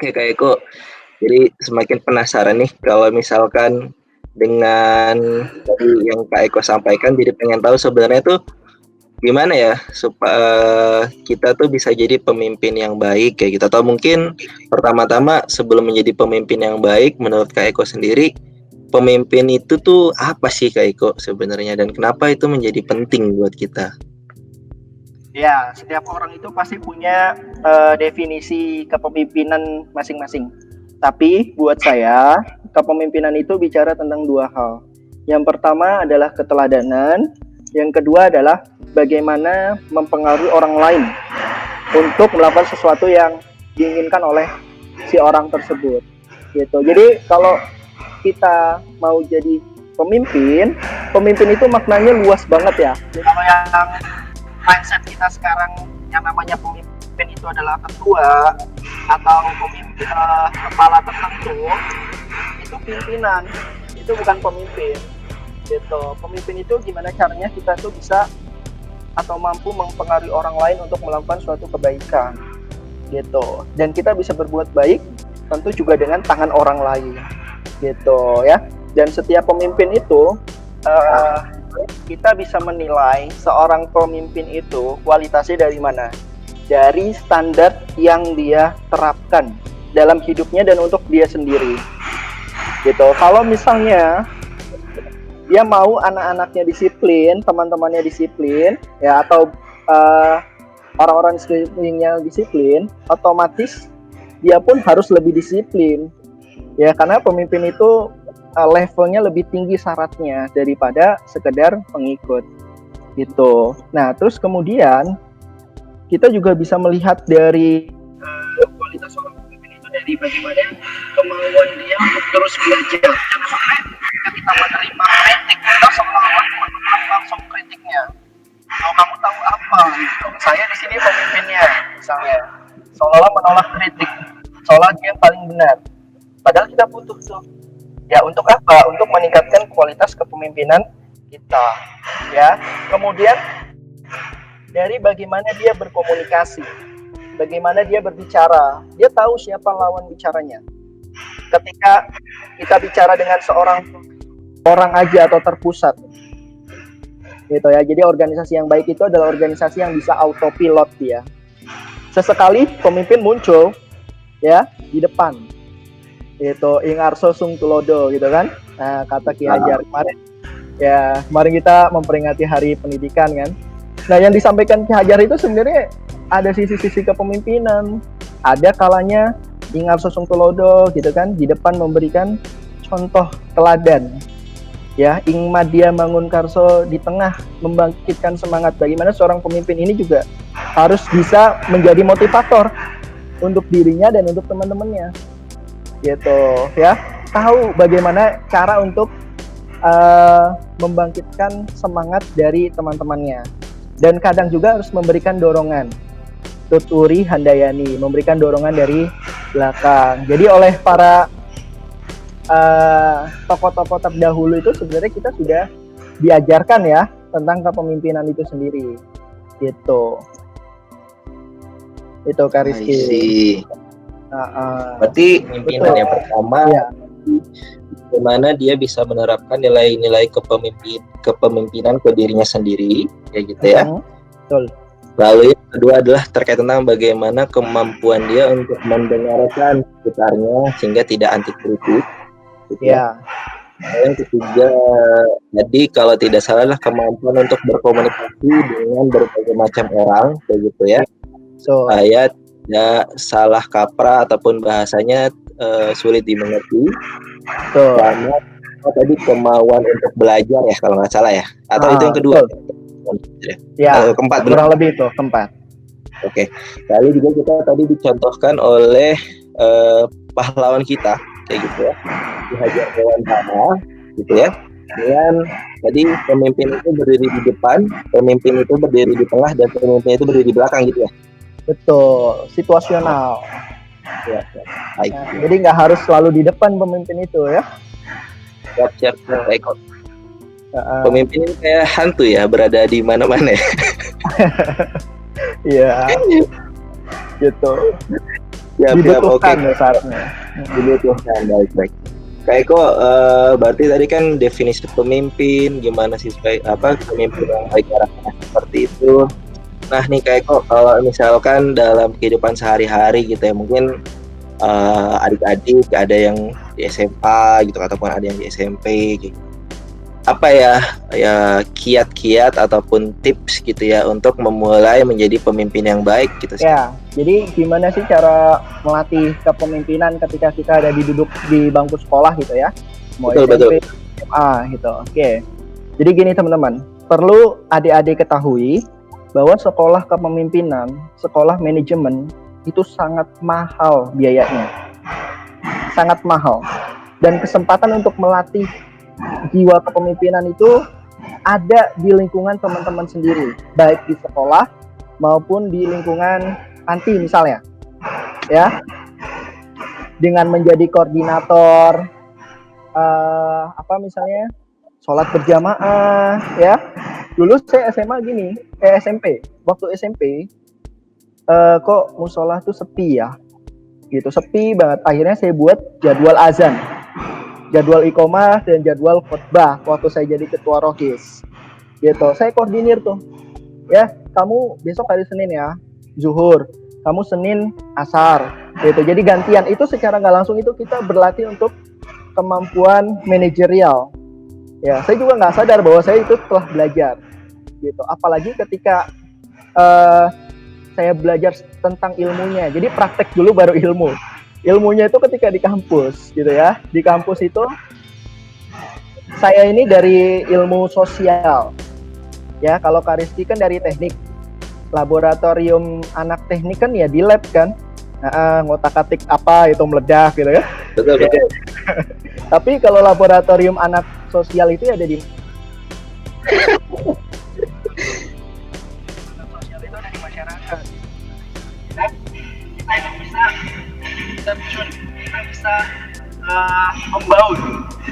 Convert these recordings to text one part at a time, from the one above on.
ya Kak Eko. Jadi semakin penasaran nih kalau misalkan dengan tadi yang Kak Eko sampaikan, jadi pengen tahu sebenarnya tuh gimana ya supaya kita tuh bisa jadi pemimpin yang baik kayak gitu. Atau mungkin pertama-tama sebelum menjadi pemimpin yang baik menurut Kak Eko sendiri, pemimpin itu tuh apa sih Kak Eko sebenarnya dan kenapa itu menjadi penting buat kita? Ya, setiap orang itu pasti punya definisi kepemimpinan masing-masing. Tapi buat saya, kepemimpinan itu bicara tentang dua hal. Yang pertama adalah keteladanan, yang kedua adalah bagaimana mempengaruhi orang lain untuk melakukan sesuatu yang diinginkan oleh si orang tersebut. Gitu. Jadi kalau kita mau jadi pemimpin itu maknanya luas banget ya. Kalau yang mindset kita sekarang yang namanya pemimpin itu adalah ketua atau pemimpin kepala tertentu, itu pimpinan, itu bukan pemimpin gitu. Pemimpin itu gimana caranya kita tuh bisa atau mampu mempengaruhi orang lain untuk melakukan suatu kebaikan gitu, dan kita bisa berbuat baik tentu juga dengan tangan orang lain gitu ya. Dan setiap pemimpin itu kita bisa menilai seorang pemimpin itu kualitasnya dari mana? Dari standar yang dia terapkan dalam hidupnya dan untuk dia sendiri. Gitu. Kalau misalnya dia mau anak-anaknya disiplin, teman-temannya disiplin, ya atau orang-orang di sekelilingnya disiplin, otomatis dia pun harus lebih disiplin. Ya, karena pemimpin itu levelnya lebih tinggi syaratnya daripada sekedar pengikut gitu. Nah, terus kemudian kita juga bisa melihat dari kualitas seorang pemimpin itu dari bagaimana kemauan dia untuk terus belajar. Jangan sampai ketika kita menerima kritik, kita seolah-olah menolak langsung kritiknya. Kalau kamu tahu apa? Saya di sini pemimpinnya, misalnya, seolah-olah menolak kritik, seolah dia yang paling benar. Padahal kita butuh tuh. Ya, untuk apa? Untuk meningkatkan kualitas kepemimpinan kita. Ya. Kemudian dari bagaimana dia berkomunikasi, bagaimana dia berbicara, dia tahu siapa lawan bicaranya. Ketika kita bicara dengan seorang orang aja atau terpusat, gitu ya. Jadi organisasi yang baik itu adalah organisasi yang bisa autopilot dia. Sesekali pemimpin muncul, ya, di depan. Itu ingarso sung tulodo gitu kan, nah, kata Ki Hajar kemarin ya, kemarin kita memperingati Hari Pendidikan kan. Nah, yang disampaikan Ki Hajar itu sebenarnya ada sisi-sisi kepemimpinan, ada kalanya ingarso sung tulodo gitu kan, di depan memberikan contoh teladan ya, ing madya mangun karso, di tengah membangkitkan semangat. Bagaimana seorang pemimpin ini juga harus bisa menjadi motivator untuk dirinya dan untuk teman-temannya gitu ya, tahu bagaimana cara untuk membangkitkan semangat dari teman-temannya, dan kadang juga harus memberikan dorongan, tuturi handayani, memberikan dorongan dari belakang. Jadi oleh para tokoh-tokoh terdahulu itu sebenarnya kita sudah diajarkan ya tentang kepemimpinan itu sendiri gitu. Itu Kak Rizky. Berarti pimpinan yang pertama ya, bagaimana dia bisa menerapkan nilai-nilai kepemimpinan ke dirinya sendiri, kayak gitu ya. Betul. Lalu yang kedua adalah terkait tentang bagaimana kemampuan dia untuk mendengarkan sekitarnya sehingga tidak anti kritik. Gitu ya. Yang ketiga, jadi kalau tidak salah kemampuan untuk berkomunikasi dengan berbagai macam orang, kayak gitu ya. Supaya tidak salah kaprah ataupun bahasanya sulit dimengerti. Sama tadi kemauan untuk belajar ya kalau nggak salah ya. Atau itu yang kedua? Ya, keempat. Kurang lebih itu keempat. Oke. Lalu juga kita tadi dicontohkan oleh pahlawan kita kayak gitu ya, Ki Hajar Dewantara gitu ya. Dengan tadi pemimpin itu berdiri di depan, pemimpin itu berdiri di tengah, dan pemimpin itu berdiri di belakang gitu ya. Betul, situasional. Ya, baik. Nah, jadi nggak harus selalu di depan pemimpin itu ya. Siap, baik. Pemimpin ini kayak hantu ya, berada di mana-mana ya. Iya. Gitu. Dibutuhkan saatnya. Dibutuhkan, baik. Kayak kok berarti tadi kan definisi pemimpin gimana sih pemimpin yang baik arahnya seperti itu. Nah nih kayak kok kalau misalkan dalam kehidupan sehari-hari gitu ya, mungkin adik-adik ada yang di SMA gitu ataupun ada yang di SMP gitu. Apa ya kiat-kiat ataupun tips gitu ya untuk memulai menjadi pemimpin yang baik gitu sih. Ya, jadi gimana sih cara melatih kepemimpinan ketika kita ada duduk di bangku sekolah gitu ya. Mau SMP, SMA gitu. Oke. Jadi gini teman-teman, perlu adik-adik ketahui bahwa sekolah kepemimpinan, sekolah manajemen itu sangat mahal biayanya. Sangat mahal. Dan kesempatan untuk melatih jiwa kepemimpinan itu ada di lingkungan teman-teman sendiri, baik di sekolah maupun di lingkungan panti misalnya. Ya. Dengan menjadi koordinator misalnya sholat berjamaah ya. Dulu saya SMP. Waktu SMP kok musola tuh sepi ya. Gitu, sepi banget. Akhirnya saya buat jadwal azan, jadwal iqomah dan jadwal khutbah waktu saya jadi ketua Rohis. Gitu. Saya koordinir tuh. Ya, kamu besok hari Senin ya, zuhur. Kamu Senin asar. Gitu. Jadi gantian. Itu secara nggak langsung itu kita berlatih untuk kemampuan manajerial. Ya, saya juga nggak sadar bahwa saya itu telah belajar. Gitu. Apalagi ketika saya belajar tentang ilmunya. Jadi praktek dulu baru ilmu. Ilmunya itu ketika di kampus gitu ya. Di kampus itu saya ini dari ilmu sosial. Ya, kalau Kak Rizky kan dari teknik. Laboratorium anak teknik kan ya di lab kan. Ngotak-atik apa itu meledak gitu ya. Betul. Tapi kalau laboratorium anak sosial itu ada di masyarakat. Kita bisa membaur.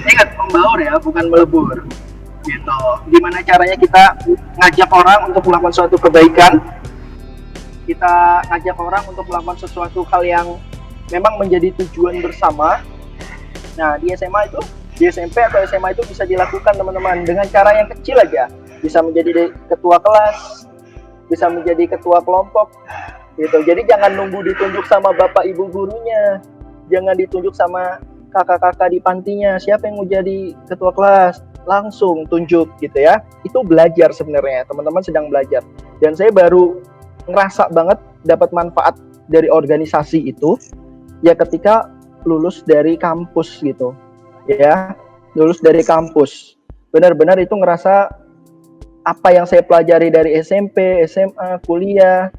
Ingat, membaur ya, bukan melebur. Gitu. Gimana caranya kita ngajak orang untuk melakukan suatu kebaikan? Kita ngajak orang untuk melakukan sesuatu hal yang memang menjadi tujuan bersama. Nah, di SMA itu, di SMP atau SMA itu bisa dilakukan teman-teman dengan cara yang kecil aja. Bisa menjadi ketua kelas, bisa menjadi ketua kelompok. Gitu. Jadi jangan nunggu ditunjuk sama bapak ibu gurunya, jangan ditunjuk sama kakak-kakak di pantinya, siapa yang mau jadi ketua kelas, langsung tunjuk gitu ya. Itu belajar sebenarnya, teman-teman sedang belajar. Dan saya baru ngerasa banget dapat manfaat dari organisasi itu ya ketika lulus dari kampus gitu. Ya, lulus dari kampus. Benar-benar itu ngerasa apa yang saya pelajari dari SMP, SMA, kuliah,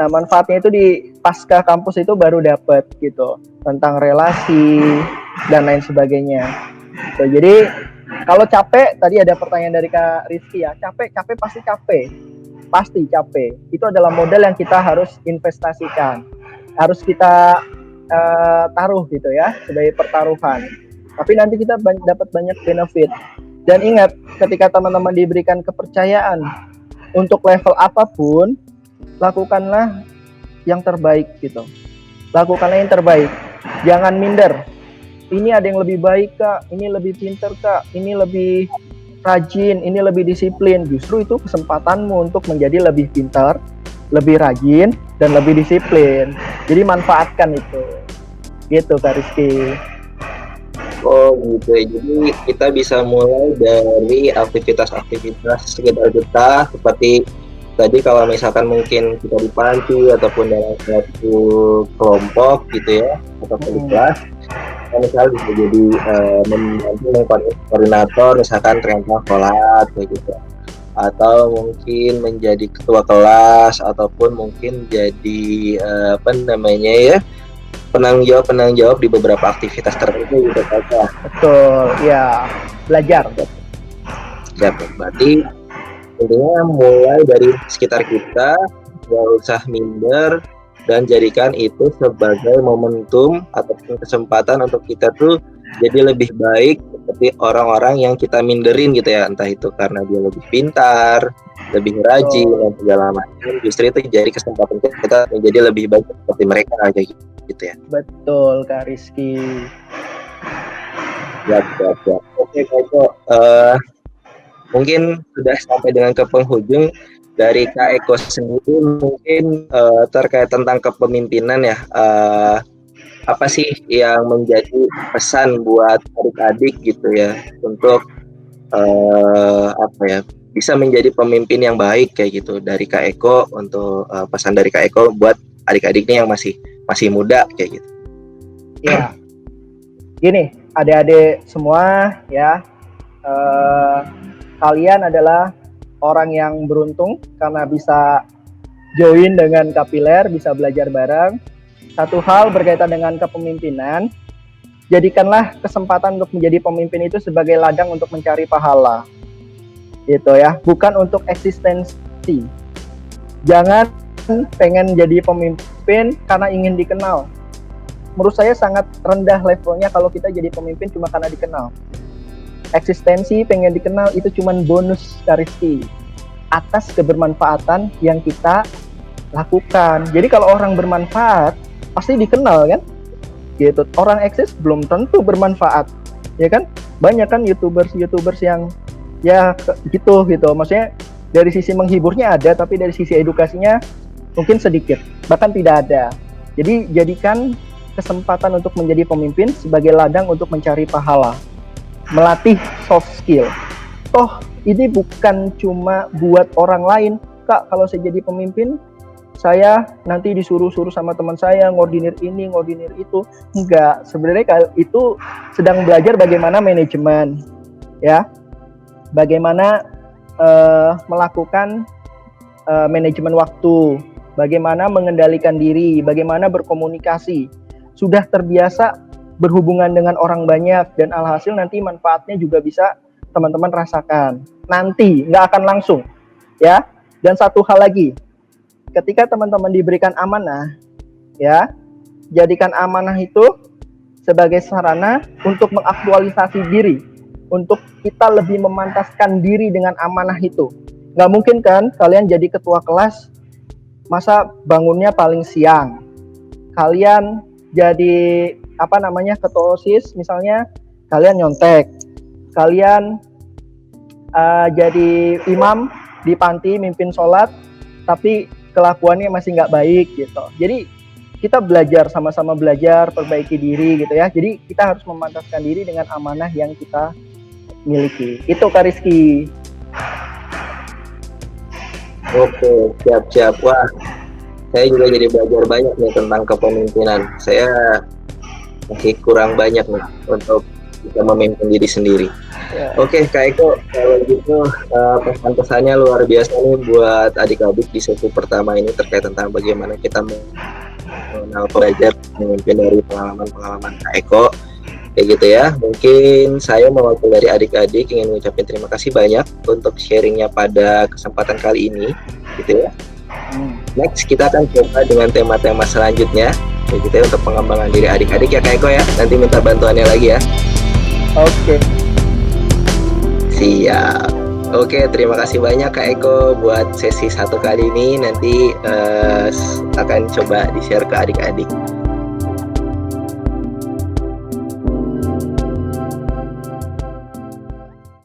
manfaatnya itu di pasca kampus itu baru dapat gitu, tentang relasi dan lain sebagainya. So, jadi kalau capek, tadi ada pertanyaan dari Kak Rizky ya, capek pasti capek. Itu adalah modal yang kita harus investasikan, harus kita taruh gitu ya, sebagai pertaruhan. Tapi nanti kita dapat banyak benefit. Dan ingat, ketika teman-teman diberikan kepercayaan untuk level apapun, lakukanlah yang terbaik gitu. Lakukanlah yang terbaik. Jangan minder. Ini ada yang lebih baik Kak, ini lebih pintar Kak, ini lebih rajin, ini lebih disiplin. Justru itu kesempatanmu untuk menjadi lebih pintar, lebih rajin, dan lebih disiplin. Jadi manfaatkan itu. Gitu Kak Rizky. Oh gitu ya, jadi kita bisa mulai dari aktivitas-aktivitas sekedar kita, seperti tadi kalau misalkan mungkin kita di panti ataupun dalam suatu kelompok gitu ya, ataupun di kelas, misalnya bisa jadi membantu koordinator, misalkan ternyata sholat kayak gitu, atau mungkin menjadi ketua kelas, ataupun mungkin jadi penanggung jawab di beberapa aktivitas tertentu gitu saja. Betul, ya, belajar. Ya, berarti intinya mulai dari sekitar kita, nggak usah minder, dan jadikan itu sebagai momentum ataupun kesempatan untuk kita tuh jadi lebih baik seperti orang-orang yang kita minderin gitu ya, entah itu karena dia lebih pintar, lebih rajin dan segala macam. Justru itu jadi kesempatan kita menjadi lebih baik seperti mereka aja gitu. gitu ya. Betul Kak Rizky. Ya. Oke Kak Eko, mungkin sudah sampai dengan ke penghujung. Dari Kak Eko sendiri mungkin terkait tentang kepemimpinan ya, apa sih yang menjadi pesan buat adik-adik gitu ya untuk bisa menjadi pemimpin yang baik kayak gitu dari Kak Eko, untuk pesan dari Kak Eko buat adik-adiknya yang masih muda kayak gitu. Ya, gini adik-adik semua ya, kalian adalah orang yang beruntung karena bisa join dengan Kapiler, bisa belajar bareng. Satu hal berkaitan dengan kepemimpinan, jadikanlah kesempatan untuk menjadi pemimpin itu sebagai ladang untuk mencari pahala, gitu ya, bukan untuk eksistensi. Jangan pengen jadi pemimpin karena ingin dikenal. Menurut saya sangat rendah levelnya kalau kita jadi pemimpin cuma karena dikenal. Eksistensi, pengen dikenal itu cuma bonus Rizky atas kebermanfaatan yang kita lakukan. Jadi kalau orang bermanfaat pasti dikenal kan, gitu. Orang eksis belum tentu bermanfaat, ya kan? Banyak kan youtubers yang ya gitu. Maksudnya dari sisi menghiburnya ada, tapi dari sisi edukasinya mungkin sedikit, bahkan tidak ada. Jadi jadikan kesempatan untuk menjadi pemimpin sebagai ladang untuk mencari pahala, melatih soft skill. Toh ini bukan cuma buat orang lain, Kak. Kalau saya jadi pemimpin, saya nanti disuruh-suruh sama teman saya ngordinir ini, ngordinir itu. Enggak, sebenarnya itu sedang belajar bagaimana manajemen, ya, bagaimana melakukan manajemen waktu, bagaimana mengendalikan diri, bagaimana berkomunikasi. Sudah terbiasa berhubungan dengan orang banyak, dan alhasil nanti manfaatnya juga bisa teman-teman rasakan. Nanti nggak akan langsung, ya. Dan satu hal lagi, ketika teman-teman diberikan amanah, ya, jadikan amanah itu sebagai sarana untuk mengaktualisasi diri, untuk kita lebih memantaskan diri dengan amanah itu. Nggak mungkin kan kalian jadi ketua kelas, masa bangunnya paling siang. Kalian jadi ketua OSIS misalnya, kalian nyontek. Kalian jadi imam di panti, mimpin sholat, tapi kelakuannya masih nggak baik gitu. Jadi kita belajar, sama-sama belajar, perbaiki diri gitu ya. Jadi kita harus memantaskan diri dengan amanah yang kita miliki. Itu Kak Rizky. Oke, siap. Wah, saya juga jadi belajar banyak nih tentang kepemimpinan. Saya masih kurang banyak nih untuk bisa memimpin diri sendiri. Ya. Oke, Kak Eko, kalau gitu pesan-pesannya luar biasa nih buat adik-adik di sesi pertama ini terkait tentang bagaimana kita mengenal, belajar memimpin dari pengalaman Kak Eko. Kayak gitu ya. Mungkin saya mewakili dari adik-adik ingin mengucapkan terima kasih banyak untuk sharingnya pada kesempatan kali ini, gitu ya. Next kita akan coba dengan tema-tema selanjutnya, gitu ya, untuk pengembangan diri adik-adik ya Kak Eko ya. Nanti minta bantuannya lagi ya. Oke. Siap. Oke, terima kasih banyak Kak Eko buat sesi 1 kali ini. Nanti akan coba di-share ke adik-adik.